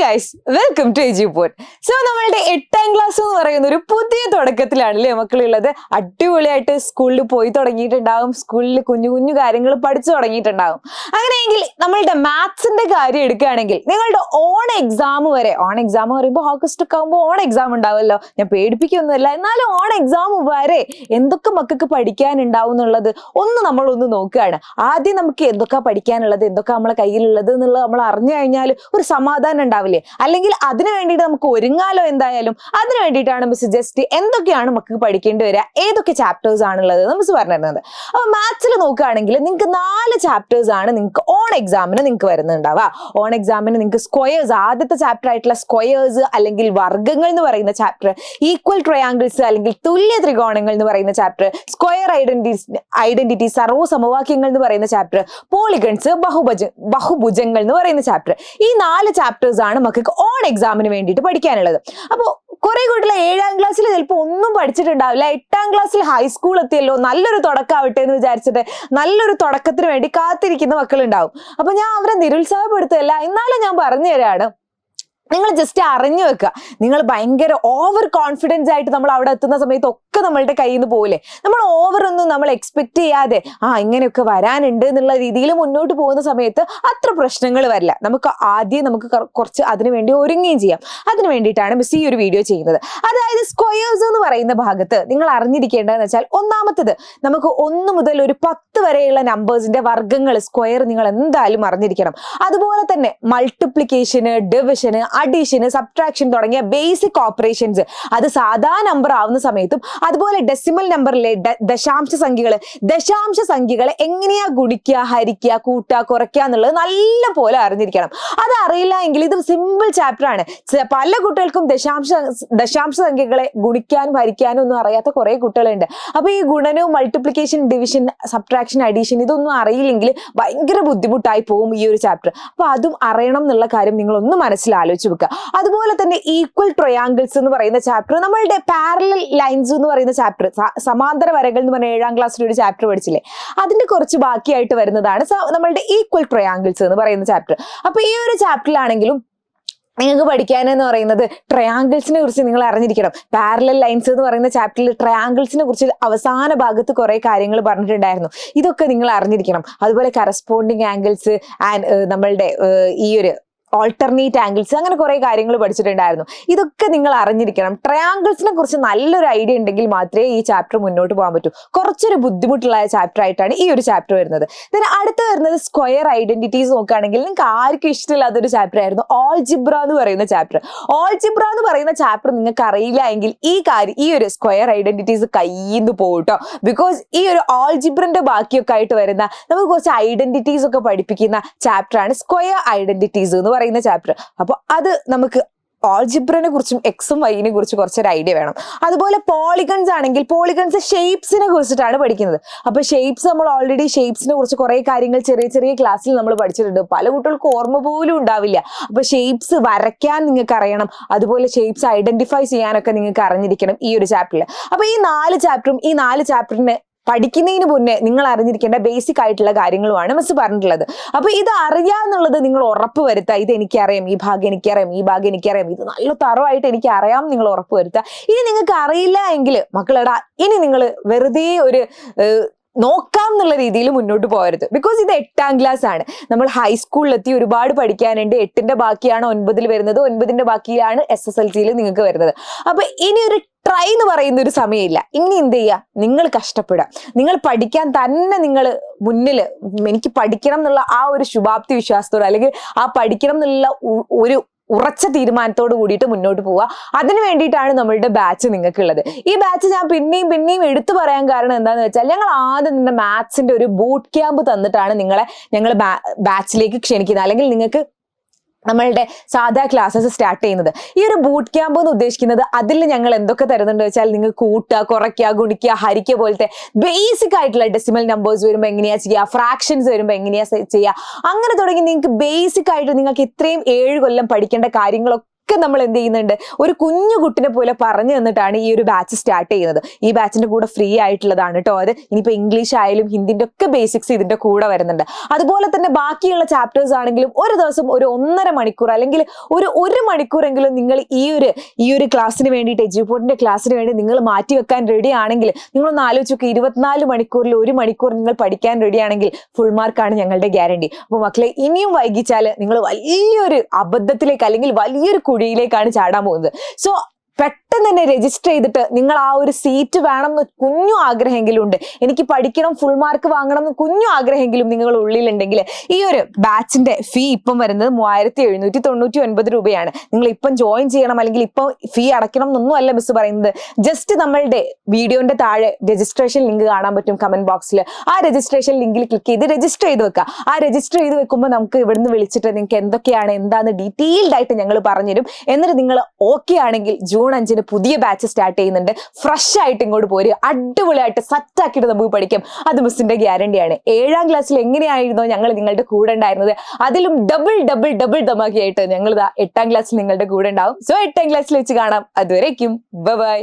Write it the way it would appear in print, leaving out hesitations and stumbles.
Guys, welcome to Eduport. So നമ്മളുടെ 8ാം class എന്ന് പറയുന്ന ഒരു പുതിയ തുടക്കത്തിലാണല്ലേ മക്കളുള്ളത്. അടിപൊളിയായിട്ട് സ്കൂളിൽ പോയി തുടങ്ങിയിട്ടുണ്ടാവും, സ്കൂളിൽ കുഞ്ഞു കുഞ്ഞു കാര്യങ്ങൾ പഠിച്ചു തുടങ്ങിയിട്ടുണ്ടാവും. അങ്ങനെയെങ്കിൽ നമ്മളുടെ മാത്സിന്റെ കാര്യം എടുക്കുകയാണെങ്കിൽ നിങ്ങളുടെ ഓൺ എക്സാം പറയുമ്പോൾ ഓഗസ്റ്റ് ഒക്കെ ആകുമ്പോൾ ഓൺ എക്സാം ഉണ്ടാവുമല്ലോ. ഞാൻ പേടിപ്പിക്കൊന്നുമല്ല, എന്നാലും ഓൺ എക്സാം വരെ എന്തൊക്കെ മക്കൾക്ക് പഠിക്കാനുണ്ടാവും എന്നുള്ളത് നമ്മളൊന്ന് നോക്കുകയാണ്. ആദ്യം നമുക്ക് എന്തൊക്കെ പഠിക്കാനുള്ളത്, എന്തൊക്കെ നമ്മളെ കയ്യിലുള്ളത് എന്നുള്ളത് നമ്മൾ അറിഞ്ഞു കഴിഞ്ഞാൽ ഒരു സമാധാനം ഉണ്ടാവില്ലേ. അല്ലെങ്കിൽ അതിനു വേണ്ടിയിട്ട് നമുക്ക് ഒരുങ്ങാലോ. എന്തായാലും അതിനു വേണ്ടിയിട്ടാണ് മിസ് ജസ്റ്റ് എന്തൊക്കെയാണ് മക്കൾക്ക് പഠിക്കേണ്ടി വരിക, ഏതൊക്കെ ചാപ്റ്റേഴ്സ് ആണുള്ളത് മിസ് പറഞ്ഞിരുന്നത്. അപ്പൊ മാത്സിൽ നോക്കുകയാണെങ്കിൽ നിങ്ങൾക്ക് 4 ചാപ്റ്റേഴ്സ് ആണ് നിങ്ങൾക്ക് ഓൺ എക്സാമിന് നിങ്ങൾക്ക് വരുന്നുണ്ടാവുക. ഓൺ എക്സാമിന് നിങ്ങൾക്ക് സ്ക്വയേഴ്സ്, ആദ്യത്തെ ചാപ്റ്റർ ആയിട്ടുള്ള സ്ക്വയേഴ്സ് അല്ലെങ്കിൽ വർഗ്ഗങ്ങൾ എന്ന് പറയുന്ന ചാപ്റ്റർ, ഈക്വൽ ട്രയാങ്കിൾസ് അല്ലെങ്കിൽ തുല്യ ത്രികോണങ്ങൾ എന്ന് പറയുന്ന ചാപ്റ്റർ, സ്ക്വയർ ഐഡന്റിറ്റി സർവ്വ സമവാക്യങ്ങൾ എന്ന് പറയുന്ന ചാപ്റ്റർ, പോളിഗൺസ് ബഹുഭുജങ്ങൾ എന്ന് പറയുന്ന ചാപ്റ്റർ. ഈ 4 ചാപ്റ്റേഴ്സ് ആണ് മക്കൾക്ക് ഓൺ എക്സാമിന് വേണ്ടിയിട്ട് പഠിക്കാനുള്ളത്. അപ്പോൾ കുറെ കൂട്ടിൽ 7ാം ക്ലാസ്സിൽ ചിലപ്പോൾ ഒന്നും പഠിച്ചിട്ടുണ്ടാവില്ല. 8ാം ക്ലാസ്സിൽ ഹൈസ്കൂൾ എത്തിയല്ലോ, നല്ലൊരു തുടക്കമാവട്ടെ എന്ന് വിചാരിച്ചിട്ട് നല്ലൊരു തുടക്കത്തിന് വേണ്ടി കാത്തിരിക്കുന്ന മക്കളുണ്ടാവും. അപ്പൊ ഞാൻ അവരെ നിരുത്സാഹപ്പെടുത്തല്ല, എന്നാലും ഞാൻ പറഞ്ഞു തരാണ്, നിങ്ങൾ ജസ്റ്റ് അറിഞ്ഞു വെക്കുക. നിങ്ങൾ ഭയങ്കര ഓവർ കോൺഫിഡൻസ് ആയിട്ട് നമ്മൾ അവിടെ എത്തുന്ന സമയത്ത് ഒക്കെ നമ്മളുടെ കയ്യിൽ നിന്ന് പോകില്ലേ. നമ്മൾ ഓവർ ഒന്നും നമ്മൾ എക്സ്പെക്ട് ചെയ്യാതെ ഇങ്ങനെയൊക്കെ വരാനുണ്ട് എന്നുള്ള രീതിയിൽ മുന്നോട്ട് പോകുന്ന സമയത്ത് അത്ര പ്രശ്നങ്ങൾ വരില്ല. നമുക്ക് കുറച്ച് അതിനു വേണ്ടി ഒരുങ്ങുകയും ചെയ്യാം. അതിന് വേണ്ടിയിട്ടാണ് മിസ് ഈ ഒരു വീഡിയോ ചെയ്യുന്നത്. അതായത് സ്ക്വയേഴ്സ് എന്ന് പറയുന്ന ഭാഗത്ത് നിങ്ങൾ അറിഞ്ഞിരിക്കേണ്ടതെന്ന് വെച്ചാൽ, ഒന്നാമത്തത് നമുക്ക് 1 മുതൽ ഒരു 10 വരെയുള്ള നമ്പേഴ്സിന്റെ വർഗ്ഗങ്ങൾ സ്ക്വയർ നിങ്ങൾ എന്തായാലും അറിഞ്ഞിരിക്കണം. അതുപോലെ തന്നെ മൾട്ടിപ്ലിക്കേഷന്, ഡിവിഷന്, അഡീഷന്, സബ്ട്രാക്ഷൻ തുടങ്ങിയ ബേസിക് ഓപ്പറേഷൻസ് അത് സാധാ നമ്പർ ആവുന്ന സമയത്തും, അതുപോലെ ഡെസിമൽ നമ്പറിലെ ദശാംശ സംഖ്യകളെ എങ്ങനെയാ ഗുണിക്കുക, ഹരിക്കുക, കൂട്ടുക, കുറയ്ക്കുക എന്നുള്ളത് നല്ല പോലെ അറിഞ്ഞിരിക്കണം. അത് അറിയില്ല എങ്കിൽ ഇത് സിമ്പിൾ ചാപ്റ്റർ ആണ്. പല കുട്ടികൾക്കും ദശാംശ സംഖ്യകളെ ഗുണിക്കാനും ഹരിക്കാനും ഒന്നും അറിയാത്ത കുറെ കുട്ടികളുണ്ട്. അപ്പൊ ഈ ഗുണനവും മൾട്ടിപ്ലിക്കേഷൻ, ഡിവിഷൻ, സബ്ട്രാക്ഷൻ, അഡീഷൻ ഇതൊന്നും അറിയില്ലെങ്കിൽ ഭയങ്കര ബുദ്ധിമുട്ടായി പോകും ഈ ഒരു ചാപ്റ്റർ. അപ്പൊ അതും അറിയണം എന്നുള്ള കാര്യം നിങ്ങൾ ഒന്ന് മനസ്സിലാലോചിച്ചു. അതുപോലെ തന്നെ ഈക്വൽ ട്രയാങ്കിൾസ് എന്ന് പറയുന്ന ചാപ്റ്റർ, നമ്മളുടെ പാരലൽ ലൈൻസ് എന്ന് പറയുന്ന ചാപ്റ്റർ, സമാന്തര വരകൾ എന്ന് പറഞ്ഞ 7ാം ക്ലാസ്സിൽ ഒരു ചാപ്റ്റർ പഠിച്ചില്ലേ, അതിന്റെ കുറച്ച് ബാക്കിയായിട്ട് വരുന്നതാണ് നമ്മളുടെ ഈക്വൽ ട്രയാങ്കിൾസ് എന്ന് പറയുന്ന ചാപ്റ്റർ. അപ്പൊ ഈ ഒരു ചാപ്റ്ററിലാണെങ്കിലും നിങ്ങൾക്ക് പഠിക്കാനെന്ന് പറയുന്നത് ട്രയാങ്കിൾസിനെ കുറിച്ച് നിങ്ങൾ അറിഞ്ഞിരിക്കണം. പാരലൽ ലൈൻസ് എന്ന് പറയുന്ന ചാപ്റ്ററിൽ ട്രയാങ്കിൾസിനെ കുറിച്ച് അവസാന ഭാഗത്ത് കുറെ കാര്യങ്ങൾ പറഞ്ഞിട്ടുണ്ടായിരുന്നു. ഇതൊക്കെ നിങ്ങൾ അറിഞ്ഞിരിക്കണം. അതുപോലെ കറസ്പോണ്ടിങ് ആംഗിൾസ് ആൻഡ് നമ്മളുടെ ഈ ഒരു ഓൾട്ടർനേറ്റ് ആംഗിൾസ്, അങ്ങനെ കുറെ കാര്യങ്ങൾ പഠിച്ചിട്ടുണ്ടായിരുന്നു. ഇതൊക്കെ നിങ്ങൾ അറിഞ്ഞിരിക്കണം. ട്രയാങ്കിൾസിനെ കുറിച്ച് നല്ലൊരു ഐഡിയ ഉണ്ടെങ്കിൽ മാത്രമേ ഈ ചാപ്റ്റർ മുന്നോട്ട് പോകാൻ പറ്റൂ. കുറച്ചൊരു ബുദ്ധിമുട്ടുള്ള ചാപ്റ്റർ ആയിട്ടാണ് ഈ ഒരു ചാപ്റ്റർ വരുന്നത്. അടുത്ത് വരുന്നത് സ്ക്വയർ ഐഡന്റിറ്റീസ് നോക്കുകയാണെങ്കിൽ നിങ്ങൾക്ക് ആർക്കും ഇഷ്ടമില്ലാത്തൊരു ചാപ്റ്റർ ആയിരുന്നു ഓൾജിബ്ര എന്ന് പറയുന്ന ചാപ്റ്റർ. ഓൾജിബ്ര എന്ന് പറയുന്ന ചാപ്റ്റർ നിങ്ങൾക്ക് അറിയില്ല എങ്കിൽ ഈ ഒരു സ്ക്വയർ ഐഡന്റിറ്റീസ് കയ്യിൽ നിന്ന് പോകട്ടോ. ബിക്കോസ് ഈ ഒരു ഓൾജിബ്രന്റെ ബാക്കിയൊക്കെ ആയിട്ട് വരുന്ന നമുക്ക് കുറച്ച് ഐഡന്റിറ്റീസ് ഒക്കെ പഠിപ്പിക്കുന്ന ചാപ്റ്റർ ആണ് സ്ക്വയർ ഐഡന്റിറ്റീസ് എന്ന് പറയുന്ന ചാപ്റ്റർ. അപ്പൊ അത് നമുക്ക് ഓൾജിബ്രനെ കുറിച്ചും എക്സും വൈനെ കുറിച്ച് കുറച്ചൊരു ഐഡിയ വേണം. അതുപോലെ പോളിഗൺസ് ആണെങ്കിൽ പോളിഗൺസ് ഷേപ്സിനെ കുറിച്ചിട്ടാണ് പഠിക്കുന്നത്. അപ്പൊ ഷേപ്സ് നമ്മൾ ഓൾറെഡി ഷേപ്സിനെ കുറിച്ച് കുറെ കാര്യങ്ങൾ ചെറിയ ചെറിയ ക്ലാസ്സിൽ നമ്മൾ പഠിച്ചിട്ടുണ്ട്. പല കുട്ടികൾക്ക് ഓർമ്മ പോലും ഉണ്ടാവില്ല. അപ്പൊ ഷേപ്സ് വരയ്ക്കാൻ നിങ്ങൾക്ക് അറിയണം, അതുപോലെ ഷേപ്സ് ഐഡന്റിഫൈ ചെയ്യാനൊക്കെ നിങ്ങൾക്ക് അറിഞ്ഞിരിക്കണം ഈ ഒരു ചാപ്റ്ററിൽ. അപ്പൊ ഈ 4 ചാപ്റ്ററും ഈ 4 ചാപ്റ്ററിന് പഠിക്കുന്നതിന് മുന്നേ നിങ്ങൾ അറിഞ്ഞിരിക്കേണ്ട ബേസിക് ആയിട്ടുള്ള കാര്യങ്ങളുമാണ് മിസ് പറഞ്ഞിട്ടുള്ളത്. അപ്പൊ ഇത് അറിയാന്നുള്ളത് നിങ്ങൾ ഉറപ്പ് വരുത്തുക. ഇത് എനിക്കറിയാം, ഈ ഭാഗം എനിക്കറിയാം, ഈ ഭാഗം എനിക്കറിയാം, ഇത് നല്ല തറവായിട്ട് എനിക്ക് അറിയാം നിങ്ങൾ ഉറപ്പ് വരുത്തുക. ഇനി നിങ്ങൾക്ക് അറിയില്ല എങ്കിൽ മക്കളെടാ, ഇനി നിങ്ങൾ വെറുതെ ഒരു നോക്കാം എന്നുള്ള രീതിയിൽ മുന്നോട്ട് പോകരുത്. ബിക്കോസ് ഇത് 8ാം ക്ലാസ് ആണ്. നമ്മൾ ഹൈസ്കൂളിലെത്തി ഒരുപാട് പഠിക്കാനുണ്ട്. 8ന്റെ ബാക്കിയാണ് 9ൽ വരുന്നത്, 9ന്റെ ബാക്കിയാണ് SSLCയിൽ നിങ്ങൾക്ക് വരുന്നത്. അപ്പൊ ഇനി ഒരു ട്രൈ എന്ന് പറയുന്ന ഒരു സമയമില്ല. ഇനി എന്ത് ചെയ്യുക, നിങ്ങൾ കഷ്ടപ്പെടുക, നിങ്ങൾ പഠിക്കാൻ തന്നെ നിങ്ങൾ മുന്നിൽ എനിക്ക് പഠിക്കണം എന്നുള്ള ആ ഒരു ശുഭാപ്തി വിശ്വാസത്തോടെ, അല്ലെങ്കിൽ ആ പഠിക്കണം എന്നുള്ള ഒരു ഉറച്ച തീരുമാനത്തോട് കൂടിയിട്ട് മുന്നോട്ട് പോവുക. അതിന് വേണ്ടിയിട്ടാണ് നമ്മളുടെ ബാച്ച് നിങ്ങൾക്കുള്ളത്. ഈ ബാച്ച് ഞാൻ പിന്നെയും എടുത്തു പറയാൻ കാരണം എന്താണെന്ന് വെച്ചാൽ, ഞങ്ങൾ ആദ്യം തന്നെ മാത്സിന്റെ ഒരു ബൂട്ട് ക്യാമ്പ് തന്നിട്ടാണ് ഞങ്ങൾ ബാച്ചിലേക്ക് ക്ഷണിക്കുന്നത്, അല്ലെങ്കിൽ നിങ്ങൾക്ക് നമ്മളുടെ സാധാ ക്ലാസ്സസ് സ്റ്റാർട്ട് ചെയ്യുന്നത്. ഈ ഒരു ബൂട്ട് ക്യാമ്പ് എന്ന് ഉദ്ദേശിക്കുന്നത് അതിൽ ഞങ്ങൾ എന്തൊക്കെ തരുന്നുണ്ട് വെച്ചാൽ, നിങ്ങൾ കൂട്ടുക, കുറയ്ക്കുക, ഗുണിക്കുക, ഹരിക്കുക പോലത്തെ ബേസിക് ആയിട്ടുള്ള ഡെസിമൽ നമ്പേഴ്സ് വരുമ്പോൾ എങ്ങനെയാ ചെയ്യുക, ഫ്രാക്ഷൻസ് വരുമ്പോൾ എങ്ങനെയാ ചെയ്യുക, അങ്ങനെ തുടങ്ങി നിങ്ങൾക്ക് ബേസിക് ആയിട്ട് നിങ്ങൾക്ക് ഇത്രയും 7 കൊല്ലം പഠിക്കേണ്ട കാര്യങ്ങളൊക്കെ ഒക്കെ നമ്മൾ എന്ത് ചെയ്യുന്നുണ്ട്, ഒരു കുഞ്ഞു കുട്ടിനെ പോലെ പറഞ്ഞു തന്നിട്ടാണ് ഈ ഒരു ബാച്ച് സ്റ്റാർട്ട് ചെയ്യുന്നത്. ഈ ബാച്ചിന്റെ കൂടെ ഫ്രീ ആയിട്ടുള്ളതാണ് കേട്ടോ അത്. ഇനിയിപ്പോ ഇംഗ്ലീഷ് ആയാലും ഹിന്ദിന്റെ ഒക്കെ ബേസിക്സ് ഇതിന്റെ കൂടെ വരുന്നുണ്ട്. അതുപോലെ തന്നെ ബാക്കിയുള്ള ചാപ്റ്റേഴ്സ് ആണെങ്കിലും ഒരു ദിവസം ഒരു 1.5 മണിക്കൂർ അല്ലെങ്കിൽ ഒരു മണിക്കൂറെങ്കിലും നിങ്ങൾ ഈ ഒരു ക്ലാസ്സിന് വേണ്ടിയിട്ട്, എജ്യൂപോർട്ടിന്റെ ക്ലാസ്സിന് വേണ്ടി നിങ്ങൾ മാറ്റി വെക്കാൻ റെഡി ആണെങ്കിൽ, നിങ്ങളൊന്ന് ആലോചിച്ച് നോക്കുക, 24 മണിക്കൂറിൽ 1 മണിക്കൂർ നിങ്ങൾ പഠിക്കാൻ റെഡി ആണെങ്കിൽ ഫുൾ മാർക്കാണ് ഞങ്ങളുടെ ഗ്യാരണ്ടി. അപ്പോൾ മക്കളെ, ഇനിയും വൈകിച്ചാൽ നിങ്ങൾ വലിയൊരു അബദ്ധത്തിലേക്ക് അല്ലെങ്കിൽ വലിയൊരു കുഴിയിലേക്കാണ് ചാടാൻ പോകുന്നത്. സോ പെട്ടെന്ന് തന്നെ രജിസ്റ്റർ ചെയ്തിട്ട് നിങ്ങൾ ആ ഒരു സീറ്റ് വേണം എന്ന് കുഞ്ഞു ആഗ്രഹമെങ്കിലും ഉണ്ട്, എനിക്ക് പഠിക്കണം, ഫുൾ മാർക്ക് വാങ്ങണം എന്ന് കുഞ്ഞു ആഗ്രഹമെങ്കിലും നിങ്ങളുടെ ഉള്ളിലുണ്ടെങ്കിൽ ഈ ഒരു ബാച്ചിന്റെ ഫീ ഇപ്പം വരുന്നത് 3799 രൂപയാണ്. നിങ്ങൾ ഇപ്പം ജോയിൻ ചെയ്യണം അല്ലെങ്കിൽ ഇപ്പം ഫീ അടയ്ക്കണം എന്നൊന്നും അല്ല മിസ് പറയുന്നത്. ജസ്റ്റ് നമ്മളുടെ വീഡിയോന്റെ താഴെ രജിസ്ട്രേഷൻ ലിങ്ക് കാണാൻ പറ്റും കമന്റ് ബോക്സിൽ. ആ രജിസ്ട്രേഷൻ ലിങ്കിൽ ക്ലിക്ക് ചെയ്ത് രജിസ്റ്റർ ചെയ്ത് വെക്കുക. ആ രജിസ്റ്റർ ചെയ്ത് വെക്കുമ്പോൾ നമുക്ക് ഇവിടുന്ന് വിളിച്ചിട്ട് നിങ്ങൾക്ക് എന്തൊക്കെയാണ് എന്താന്ന് ഡീറ്റെയിൽഡ് ആയിട്ട് ഞങ്ങൾ പറഞ്ഞുതരും. എന്നിട്ട് നിങ്ങൾ ഓക്കെ ആണെങ്കിൽ ജൂൺ 5 പുതിയ ബാച്ച് സ്റ്റാർട്ട് ചെയ്യുന്നുണ്ട്. ഫ്രഷ് ആയിട്ട് ഇങ്ങോട്ട് പോരുക, അടിപൊളിയായിട്ട് സെറ്റ് ആക്കിയിട്ട് നമുക്ക് പഠിക്കാം. അത് മിസ്സിന്റെ ഗ്യാരണ്ടിയാണ്. 7ാം ക്ലാസ്സിൽ എങ്ങനെയായിരുന്നോ ഞങ്ങൾ നിങ്ങളുടെ കൂടെ ഉണ്ടായിരുന്നത്, അതിലും ഡബിൾ ധമാക്കിയായിട്ട് ഞങ്ങൾ 8ാം ക്ലാസ്സിൽ നിങ്ങളുടെ കൂടെ ഉണ്ടാവും. സോ 8ാം ക്ലാസ്സിൽ വെച്ച് കാണാം. അതുവരേക്കും ബൈ.